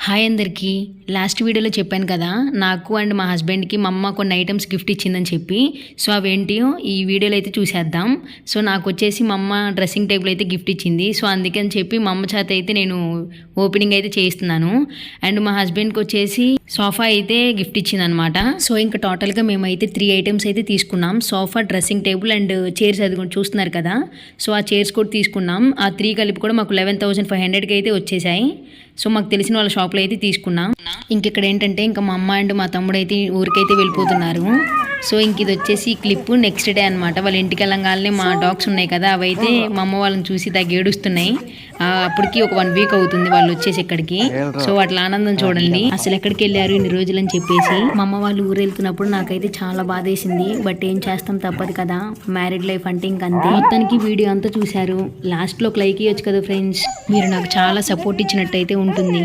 Hi అందరికీ. Last వీడియోలో చెప్పాను కదా, నాకు అండ్ మా హస్బెండ్కి మా అమ్మ కొన్ని ఐటమ్స్ గిఫ్ట్ ఇచ్చిందని చెప్పి. సో అవేంటియో ఈ వీడియోలో అయితే చూసేద్దాం. సో నాకు వచ్చేసి మా అమ్మ డ్రెస్సింగ్ టేబుల్ అయితే గిఫ్ట్ ఇచ్చింది. సో అందుకని చెప్పి మా అమ్మ చేత అయితే నేను ఓపెనింగ్ అయితే చేయిస్తున్నాను. అండ్ మా హస్బెండ్కి వచ్చేసి సోఫా అయితే గిఫ్ట్ ఇచ్చింది అనమాట. సో ఇంకా టోటల్గా మేమైతే 3 ఐటమ్స్ అయితే తీసుకున్నాం. Sofa, dressing table and chairs అది కూడా చూస్తున్నారు కదా. సో ఆ చైర్స్ కూడా తీసుకున్నాం. ఆ 3 కలిపి కూడా మాకు 11,500కి అయితే వచ్చేసాయి. సో మాకు తెలిసిన వాళ్ళ షాప్లో అయితే తీసుకున్నాం. ఇక్కడ ఏంటంటే ఇంకా మా అమ్మ అండ్ మా తమ్ముడు అయితే ఊరికైతే వెళ్ళిపోతున్నారు. సో ఇంక ఇది వచ్చేసి క్లిప్ నెక్స్ట్ డే అనమాట. వాళ్ళ ఇంటికి వెళ్ళగానే మా డాగ్స్ ఉన్నాయి కదా, అవైతే మా అమ్మ వాళ్ళని చూసి ఏడుస్తున్నాయి. అప్పటికి ఒక 1 వీక్ అవుతుంది వాళ్ళు వచ్చేసి ఇక్కడికి. సో అట్లా ఆనందం చూడండి. అసలు ఎక్కడికి వెళ్ళారు ఇన్ని రోజులు అని చెప్పేసి. మా అమ్మ వాళ్ళు ఊరు వెళ్తున్నప్పుడు నాకైతే చాలా బాధేసింది. బట్ ఏం చేస్తాం, తప్పదు కదా, మ్యారీడ్ లైఫ్ అంటే ఇంకంతే. మొత్తానికి వీడియో అంతా చూశారు. లాస్ట్లో ఒక లైక్ ఇవ్వచ్చు కదా ఫ్రెండ్స్. మీరు నాకు చాలా సపోర్ట్ ఇచ్చినట్టయితే ఉంటుంది.